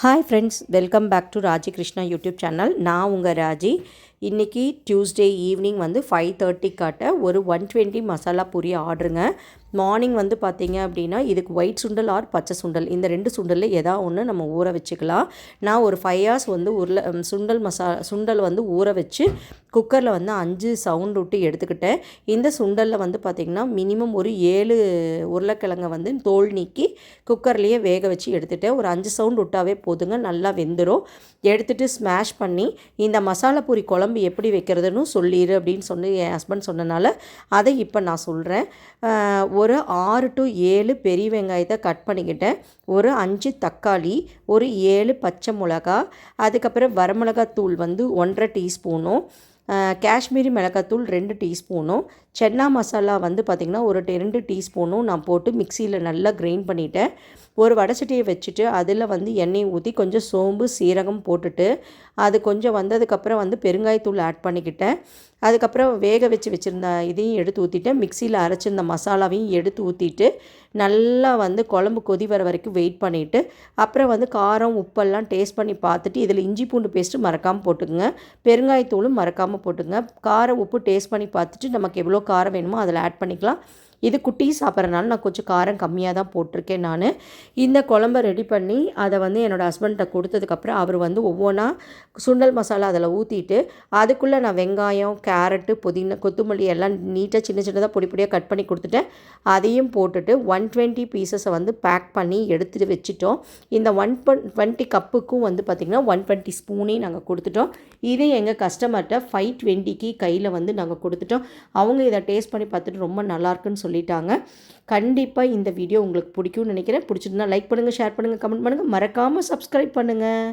Hi friends, welcome back to Raji Krishna YouTube channel. நான் உங்கள் ராஜி. இன்றைக்கி டியூஸ்டே ஈவினிங் 5:30 காட்ட ஒரு 120 மசாலா பூரி ஆர்டருங்க. மார்னிங் பார்த்திங்க அப்படின்னா இதுக்கு ஒயிட் சுண்டல் ஆர் பச்சை சுண்டல், இந்த ரெண்டு சுண்டலில் எதாவது ஒன்று நம்ம ஊற வச்சுக்கலாம். நான் ஒரு 5 hours சுண்டல் ஊற வச்சு குக்கரில் 5 சவுண்ட் விட்டு எடுத்துக்கிட்டேன். இந்த சுண்டலில் பார்த்திங்கன்னா மினிமம் ஒரு 7 உருளைக்கிழங்கை தோல் நீக்கி குக்கர்லேயே வேக வச்சு எடுத்துகிட்டேன். ஒரு 5 சவுண்ட் விட்டாவே போதுங்க, நல்லா வெந்துடும். எடுத்துகிட்டு ஸ்மாஷ் பண்ணி இந்த மசாலா பூரி குழம்பு எப்படி வைக்கிறதுன்னு சொல்லிடு அப்படின்னு சொல்லி என் ஹஸ்பண்ட் சொன்னனால அதை இப்போ நான் சொல்கிறேன். ஒரு 6 to 7 பெரிய வெங்காயத்தை கட் பண்ணிக்கிட்டேன். ஒரு 5 தக்காளி, ஒரு 7 பச்சை மிளகா, அதுக்கப்புறம் வரமிளகாத்தூள் 1.5 டீஸ்பூனும், காஷ்மீரி மிளகாத்தூள் 2 டீஸ்பூனும், சென்னா மசாலா பார்த்திங்கன்னா ஒரு 2 டீஸ்பூனும் நான் போட்டு மிக்சியில் நல்லா கிரைண்ட் பண்ணிவிட்டேன். ஒரு வடைச்சட்டியை வச்சுட்டு அதில் எண்ணெய் ஊற்றி கொஞ்சம் சோம்பு சீரகம் போட்டுட்டு அது கொஞ்சம் வந்ததுக்கப்புறம் பெருங்காயத்தூள் ஆட் பண்ணிக்கிட்டேன். அதுக்கப்புறம் வேக வச்சுருந்த இதையும் எடுத்து ஊற்றிட்டேன். மிக்சியில் அரைச்சிருந்த மசாலாவையும் எடுத்து ஊற்றிட்டு நல்லா குழம்பு கொதி வர வரைக்கும் வெயிட் பண்ணிவிட்டு அப்புறம் காரம் உப்பெல்லாம் டேஸ்ட் பண்ணி பார்த்துட்டு இதில் இஞ்சி பூண்டு பேஸ்ட்டு மறக்காமல் போட்டுக்குங்க, பெருங்காயத்தூளும் மறக்காமல் போட்டுங்க. காரம் உப்பு டேஸ்ட் பண்ணி பார்த்துட்டு நமக்கு எவ்வளோ காரம் வேணுமோ அதில் ஆட் பண்ணிக்கலாம். இது குட்டி சாப்பிட்றனால நான் கொஞ்சம் காரம் கம்மியாக தான் போட்டிருக்கேன். நான் இந்த குழம்ப ரெடி பண்ணி அதை என்னோடய ஹஸ்பண்ட்டை கொடுத்ததுக்கப்புறம் அவர் ஒவ்வொன்றா சுண்டல் மசாலா அதில் ஊற்றிட்டு அதுக்குள்ளே நான் வெங்காயம், கேரட்டு, புதினா, கொத்தமல்லி எல்லாம் நீட்டாக சின்ன சின்னதாக பொடி பொடியாக கட் பண்ணி கொடுத்துட்டேன். அதையும் போட்டுட்டு 120 பீசஸை பேக் பண்ணி எடுத்துகிட்டு வச்சுட்டோம். இந்த 120 கப்புக்கும் பார்த்திங்கன்னா 120 ஸ்பூனையும் நாங்கள் கொடுத்துட்டோம். இதே எங்கள் கஸ்டமர்கிட்ட 520க்கு கையில் நாங்கள் கொடுத்துட்டோம். அவங்க இதை டேஸ்ட் பண்ணி பார்த்துட்டு ரொம்ப நல்லாயிருக்குன்னு சொல்லிட்டாங்க. கண்டிப்பாக இந்த வீடியோ உங்களுக்கு பிடிக்கும்னு நினைக்கிறேன். பிடிச்சிருந்தா லைக் பண்ணுங்கள், ஷேர் பண்ணுங்கள், கமெண்ட் பண்ணுங்கள், மறக்காமல் சப்ஸ்கிரைப் பண்ணுங்கள்.